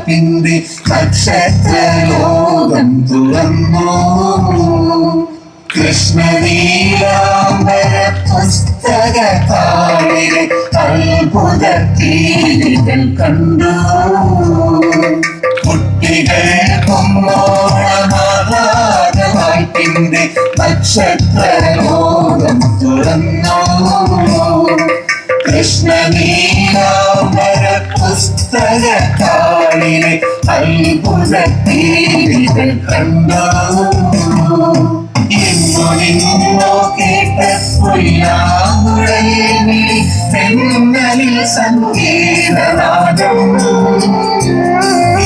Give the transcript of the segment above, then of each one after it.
വായ്പിന്റെ നക്ഷത്രലോകം തുറന്നു. കൃഷ്ണനീലാംബര പുസ്തകത്താളിലെ അത്ഭുത തീരികൾ കണ്ടു. കുട്ടികൾ വായ്പിന്റെ നക്ഷത്രലോകം തുറന്നു. കൃഷ്ണനീലാംബര പുസ്തകത്താളിലെ അത്ഭുത തീരികൾ കണ്ടു. ഇന്നു നിന്നോ കേട്ട പുല്ലാങ്കുഴലിൽ വിളി തെന്നലിൽ സംഗീതനാദം.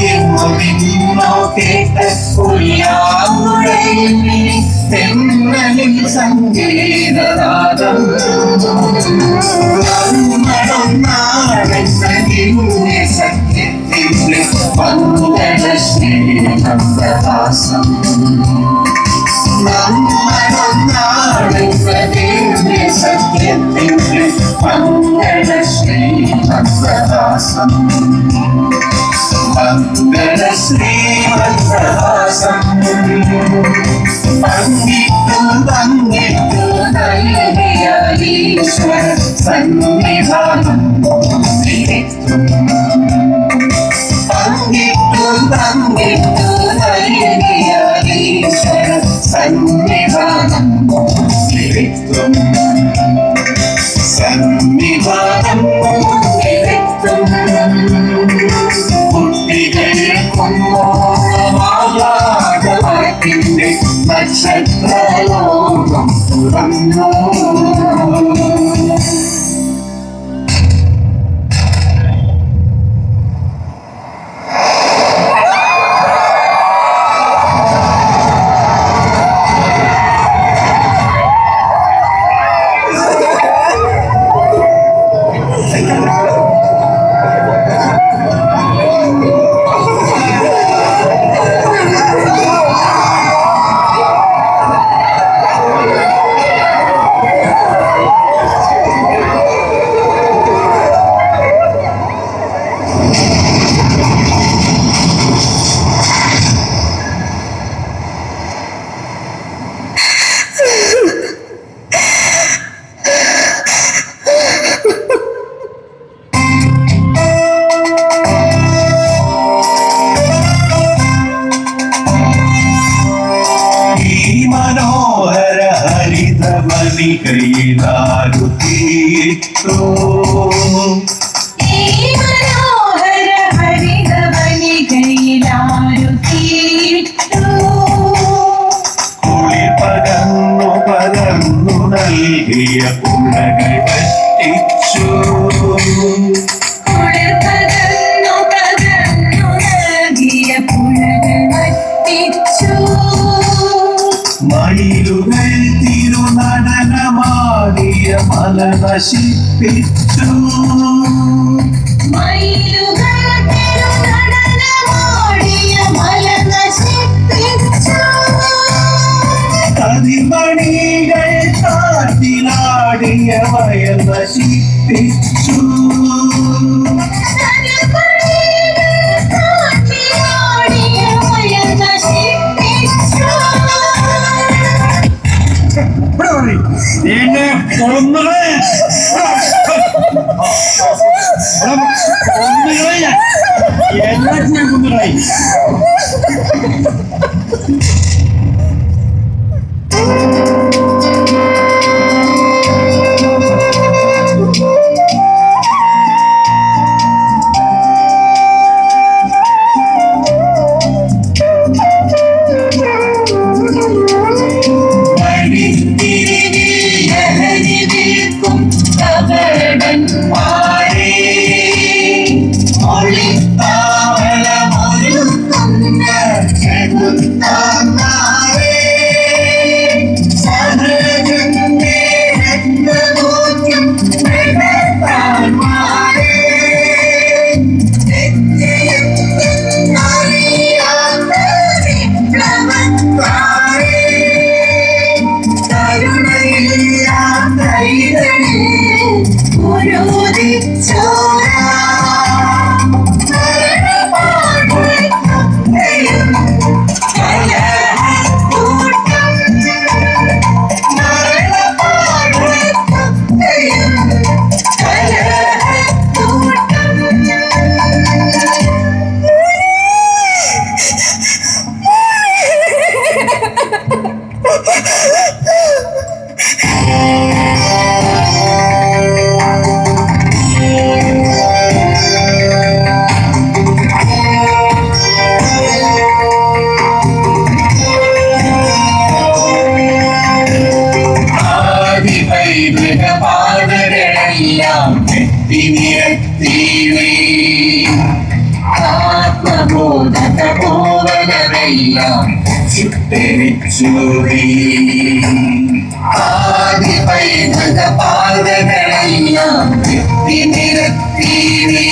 ഇന്നു നിന്നോ കേട്ട പുല്ലാങ്കുഴലിൽ വിളി തെന്നലിൽ സംഗീതനാദം. സത്യത്തിന്റെ മംഗള ശ്രീമന്ദഹാസം. സത്യത്തിന്റെ മംഗള ശ്രീമന്ദഹാസം. മംഗള ശ്രീമന്ദഹാസം. പങ്കിട്ടു പങ്കിട്ടു നൽകിയ ഈശ്വര സന്നിധാനം തിരിത്തും. പങ്കിട്ടു പങ്കിട്ടു നൽകിയ ഈശ്വര സന്നിധാനം തിരിത്തും. സന്നിധാനം തിരിത്തും. കുട്ടികൾക്കും വായ്പിന്റെ നക്ഷത്രലോകം തുറന്നു. മനോഹര ഹരിതവനികയിലാരു തീർത്തു. മനോഹര ഹരിതവനികയിലാരു തീർത്തു. കുളിർ പകർന്നു പകർന്നു നൽകിയ പുഴകൾ പറ്റിച്ചു. കുളിർ പകർന്നു പകർന്നു നൽകിയ പുഴകൾ പറ്റിച്ചു. മയിലുകൾ തിരുനടനമാടിയ മല നശിപ്പിച്ചു. മയിലുകൾ തിരുനടനമാടിയ മല നശിപ്പിച്ചു. കതിർമണികൾ കാട്ടിലാടിയ വയൽ നശിപ്പിച്ചു. എന്നെ കൊന്നുകളെ എല്ലാറ്റിനെയും കൊന്നുകളെ. ഒളിത്താവളമൊരുക്കുന്ന ആത്മബോധ തപോവനമെല്ലാം ചിത്കരിച്ചു നീ. ആദി പൈതൃക പാതകളെല്ലാം നിരത്തി നീ.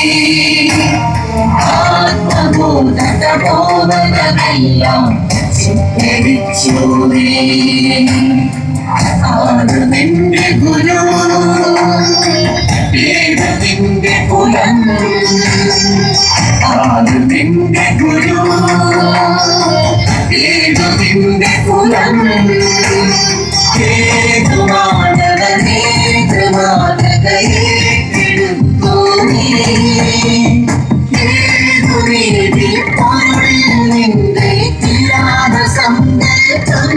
ആത്മബോധ തപോവനമെല്ലാം ചിത്കരിച്ചു നീ. ആര് നിന്റെ ഗുരു ഏത് നിന്റെ കുലം ആര് നിന്റെ ഗുരു ഏത് നിന്റെ കുലം ഏതു മാനവനേത് മാതൃകയേറ്റെടുത്തു നീ. ഏതു രീതിയിൽ പൊരുളിൽ നിന്റെ തീരാത സങ്കല്പം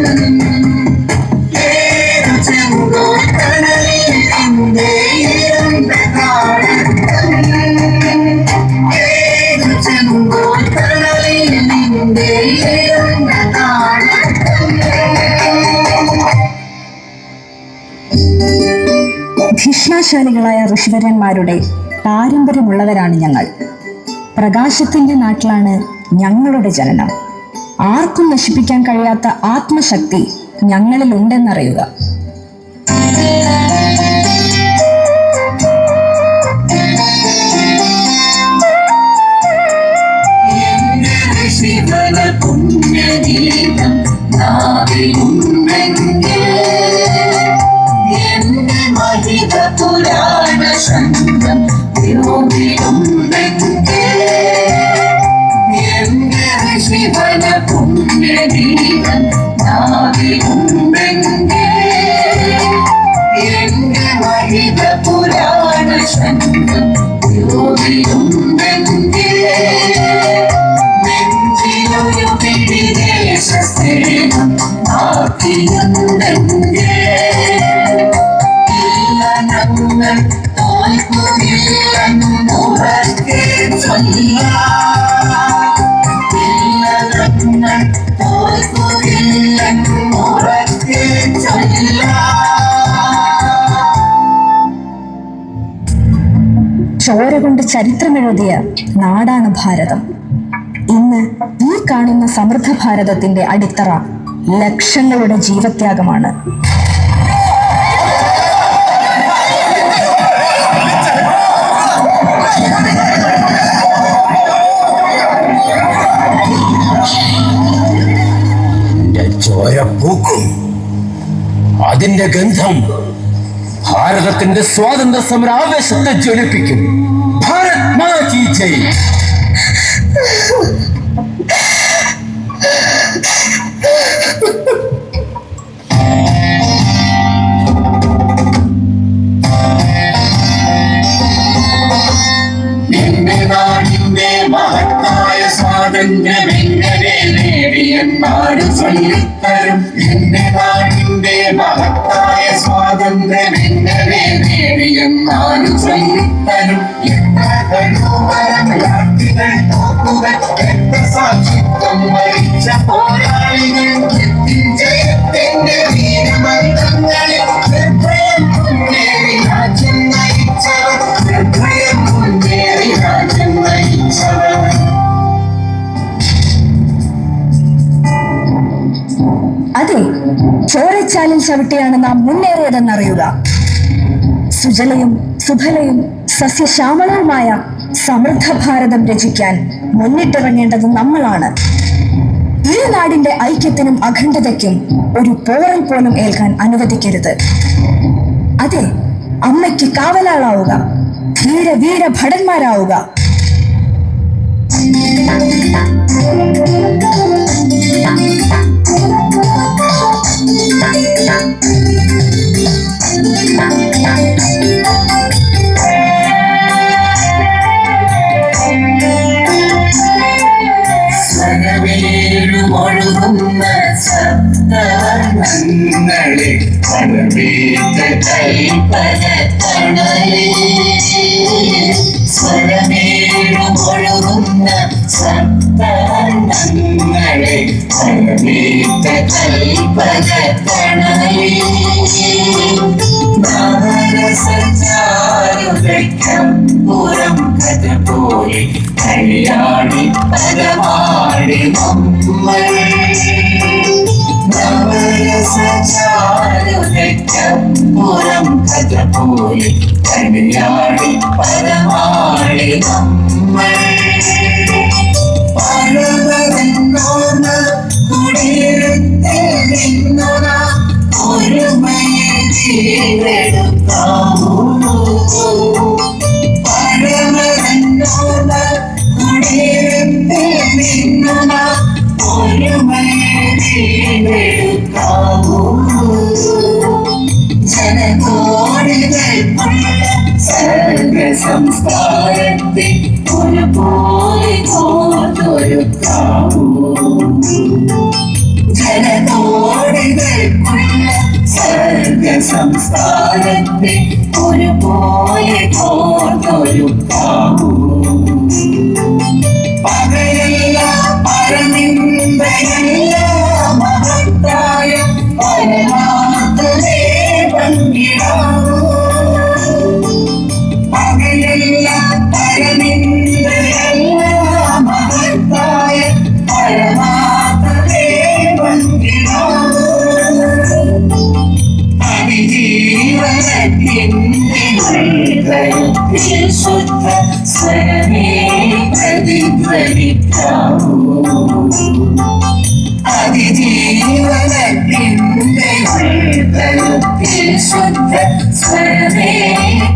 ഏതു ചെങ്കോട്ടണലിൽ നിന്റെ ഇരുണ്ട കാലത്തം ഏതു ചെങ്കോട്ടണലിൽ നിന്റെ ഇരുണ്ട കാലത്തം. ധിഷ്ണാശാലികളായ ഋഷിവര്യന്മാരുടെ പാരമ്പര്യമുള്ളവരാണ് ഞങ്ങൾ. പ്രകാശത്തിന്റെ നാട്ടിലാണ് ഞങ്ങളുടെ ജനനം. ആർക്കും നശിപ്പിക്കാൻ കഴിയാത്ത ആത്മശക്തി ഞങ്ങളിൽ ഉണ്ടെന്നറിയുക. ശിവന പുണ്യഗീതം നാവിലുണ്ടെങ്കിൽ എന്റെ മഹിത പുരാണ ശബ്ദം യോഗിലുണ്ടെങ്കിൽ എന്റെ ശിവന പുണ്യഗീതം നാവിലുണ്ടെങ്കിൽ എന്റെ മഹിത പുരാണ ശബ്ദം യോഗിലുണ്ടെങ്കിൽ നെഞ്ചിലൊരു വിദേശസ്നേഹം ആക്കിയുണ്ടെങ്കിൽ ഇല്ല ഞങ്ങൾ തോൽക്കുകയില്ലെന്നുറക്കെ ചൊല്ലാം. ഇല്ല ഞങ്ങൾ തോൽക്കുകയില്ലെന്നുറക്കെ ചൊല്ലാം. ചോര കൊണ്ട് ചരിത്രമെഴുതിയ നാടാണ് ഭാരതം. ഇന്ന് ഈ കാണുന്ന സമൃദ്ധ ഭാരതത്തിന്റെ അടിത്തറ ലക്ഷങ്ങളുടെ ജീവത്യാഗമാണ്. ചോര പൂക്കും. അതിന്റെ ഗന്ധം ഭാരതത്തിന്റെ സ്വാതന്ത്ര്യ സമര ആവേശത്തെ ജ്വലിപ്പിക്കും. ഭാരത് മാതാ കി ജയ്. നിന്റെ നാടിന്റെ മഹത്തായ സ്വാതന്ത്ര്യം എങ്ങനെ നേടിയെന്നാട് ചൊല്ലിത്തരും. നിന്റെ നാടിന്റെ മഹത്തായ സ്വാതന്ത്ര്യം എങ്ങനെ നേടിയെന്നാട് ചൊല്ലിത്തരും. എത്ര കടൂവരങ്ങൾ തോക്കുകൾ എത്ര സാക്ഷിത്വം വഹിച്ച പോരാളികൾ ജയത്തിന്റെ വീരമന്ത്രങ്ങളിൽ നിർഭയം മുന്നേറി രാജ്യം നയിച്ചവർ നിർഭയം മുന്നേറി രാജ്യം നയിച്ചവർ. അതെ, ചോരച്ചാലിൽ ചവിട്ടിയാണ് നാം മുന്നേറിയതെന്നറിയുക. സുജലയും സുഫലയും സസ്യശ്യാമളവുമായ സമൃദ്ധ ഭാരതം രചിക്കാൻ മുന്നിട്ടിറങ്ങേണ്ടത് നമ്മളാണ്. ഈ നാടിന്റെ ഐക്യത്തിനും അഖണ്ഡതയ്ക്കും ഒരു പോറൽ പോലും ഏൽക്കാൻ അനുവദിക്കരുത്. അതെ, അമ്മയ്ക്ക് കാവലാളാവുക, ധീര വീര ഭടന്മാരാവുക. സ്വരവേഴുമൊഴുകുന്ന സപ്തവർണ്ണങ്ങളെ പരമേറ്റ കൈപ്പര തണലേ സ്വരമേഴുമൊഴുകുന്ന സപ്തങ്ങളെ ഫലമേറ്റ കൽപ്പകത്തണലേ നവരസചാരുതയ്ക്കപ്പുറം കഥ പോലെ കളിയാടി പദമാടി നമ്മൾ നവരസചാരുതയ്ക്കപ്പുറം കഥ പോലെ കളിയാടി പദമാടി നമ്മൾ പരവരെന്നോർമ്മ കുടിയിരുത്തിൽ നിന്നോണ ഒരുമയെ ജീവെടുക്കാമോ പരവരെന്നോർമ്മ കുടിയിരുത്തിൽ നിന്നോണ ഒരുമയെ ജീവെടുക്കാമോ ജനകോടികൾക്കുള്ള സർഗ സംസ്കാരത്തെ ഒരുപോലെ കോർത്തൊരുക്കാമോ ജനകോടികൾക്കുള്ള സർഗ സംസ്കാരത്തെ ഒരുപോലെ കോർത്തൊരുക്കാമോ പകയല്ല പരനിന്ദയല്ല മഹത്തായ പരമാത്മനെ പങ്കിടാമോ പകയല്ല പരനിന്ദയല്ല മഹത്തായ പരമാത്മനെ പങ്കിടാമോ അതിജീവനത്തിൻ്റെ ഹൃദയത്തിൽ ശുദ്ധ സ്വരമേ പ്രതിധ്വനിക്കാമോ അതിജീവനത്തിൻ്റെ ഹൃദയത്തിൽ ശുദ്ധ സ്വരമേ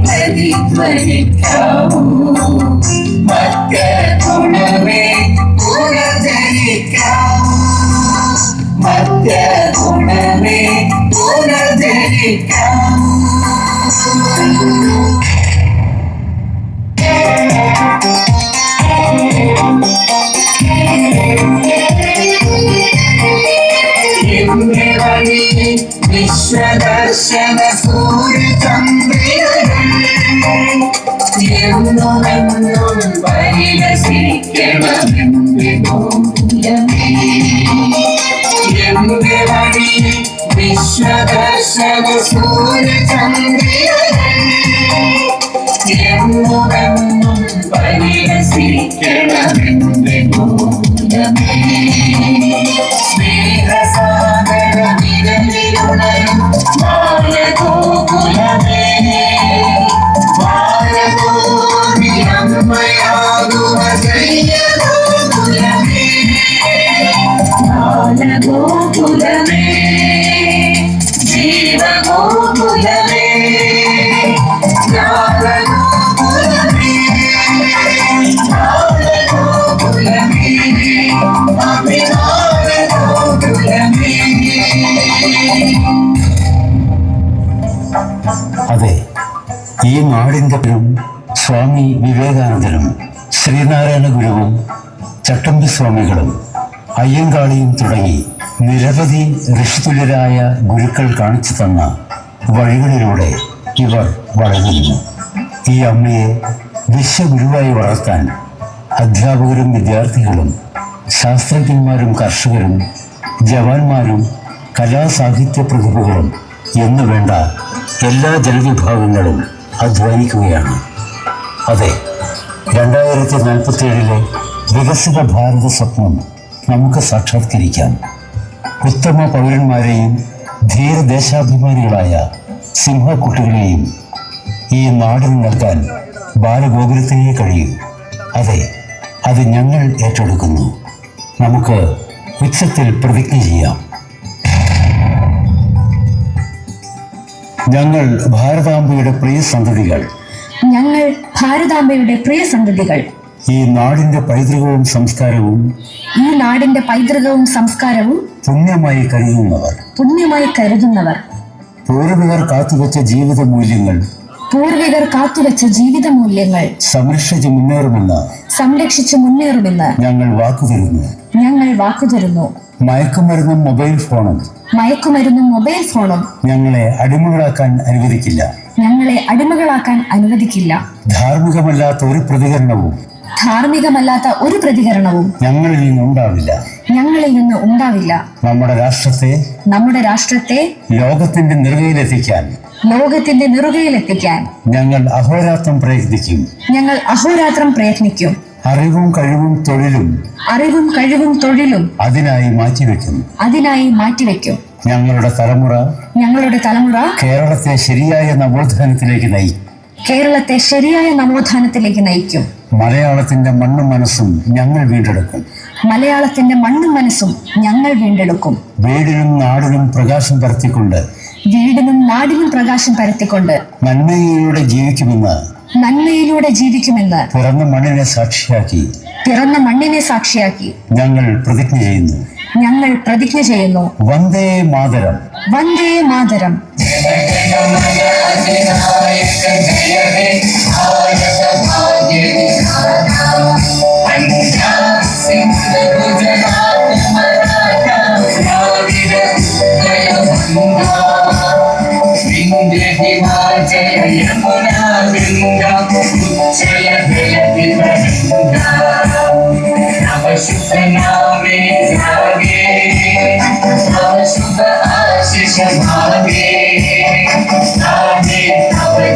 പ്രതിധ്വനിക്കാമോ മധ്യഗുണമേ പുനർജനിക്കാമോ മധ്യഗുണമേ പുനർജനിക്കാമോ വിശ്വദർശന സൂര്യചന്ദ്രികകൾ എന്നുമെന്നും പരിലസിക്കണമെന്ന് മൂലമേ എന്റെ വഴി വിശ്വദർശന സൂര്യചന്ദ്രികകൾ എന്നുമെന്നും പരിലസിക്കണമെന്ന് മൂലമേ സ്നേഹസാഗര നിരനിരുണയും മായഗോകുലമേ മായഗോകുലമയാകുമ ജയഗോകുലമേ മായഗോകുലമേ ജീവഗോകുലമേ ജ്ഞാനഗോകുലമേ ജ്ഞാനഗോകുലമേ അഭിമാനഗോകുലമേ. അതെ, ഈ നാടിൻ്റെ പേരും സ്വാമി വിവേകാനന്ദനും ശ്രീനാരായണ ഗുരുവും ചട്ടമ്പി സ്വാമികളും അയ്യങ്കാളിയും തുടങ്ങി നിരവധി ഋഷിതുല്യരായ ഗുരുക്കൾ കാണിച്ചു തന്ന വഴികളിലൂടെ ഇവർ വളരുന്നു. ഈ അമ്മയെ വിശ്വഗുരുവായി വളർത്താൻ അധ്യാപകരും വിദ്യാർത്ഥികളും ശാസ്ത്രജ്ഞന്മാരും കർഷകരും ജവാന്മാരും കലാസാഹിത്യ പ്രതിഭകളും എന്നു വേണ്ട എല്ലാ ജനവിഭാഗങ്ങളും അധ്വാനിക്കുകയാണ്. അതെ, 2047 വികസിത ഭാരത സ്വപ്നം നമുക്ക് സാക്ഷാത്കരിക്കാം. ഉത്തമ പൗരന്മാരെയും ധീരദേശാഭിമാനികളായ സിംഹക്കുട്ടികളെയും ഈ നാടിന് നൽകാൻ ബാലഗോകുലത്തിനേ കഴിയൂ. അതെ, അത് ഞങ്ങൾ ഏറ്റെടുക്കുന്നു. നമുക്ക് ഉച്ചത്തിൽ പ്രതിജ്ഞ ചെയ്യാം. ഞങ്ങൾ ഭാരതാംബയുടെ പ്രിയ സന്തതികൾ. ഞങ്ങൾ ഭാരതാംബയുടെ പ്രിയ സന്തതികൾ. ഈ നാടിന്റെ പൈതൃകവും സംസ്കാരവും പുണ്യമായി കരുതുന്നവർ പൂർവികർ കാത്തുവെച്ച ജീവിത മൂല്യങ്ങൾ സംരക്ഷിച്ചു മുന്നേറുമെന്ന് ഞങ്ങൾ വാക്കുതരുന്നു. മയക്കുമരുന്നും മൊബൈൽ ഫോണും മയക്കുമരുന്നും മൊബൈൽ ഫോണും ഞങ്ങളെ അടിമകളാക്കാൻ അനുവദിക്കില്ല. ഞങ്ങളെ അടിമകളാക്കാൻ അനുവദിക്കില്ല. ധാർമ്മികമല്ലാത്ത ഒരു പ്രതികരണവും ധാർമ്മികമല്ലാത്ത ഒരു പ്രതികരണവും ഞങ്ങളിൽ നിന്നുണ്ടാവില്ല. നമ്മുടെ രാഷ്ട്രത്തെ ലോകത്തിന്റെ നെറുകയിലെത്തിക്കാൻ ഞങ്ങൾ അഹോരാത്രം പ്രയത്നിക്കും. അറിവും കഴിവും തൊഴിലും അതിനായി മാറ്റിവെക്കും. ഞങ്ങളുടെ തലമുറ കേരളത്തെ ശരിയായ നവോത്ഥാനത്തിലേക്ക് നയിക്കും. മലയാളത്തിന്റെ മണ്ണും മനസ്സും ഞങ്ങൾ വീണ്ടെടുക്കും. വീടിനും നാടിനും പ്രകാശം പരത്തിക്കൊണ്ട് നന്മയിലൂടെ ജീവിക്കുമെന്ന് പിറന്ന മണ്ണിനെ സാക്ഷിയാക്കി ഞങ്ങൾ പ്രതിജ്ഞ ചെയ്യുന്നു. Vande Mataram. Shubha Ashish Bhage, Ame Tava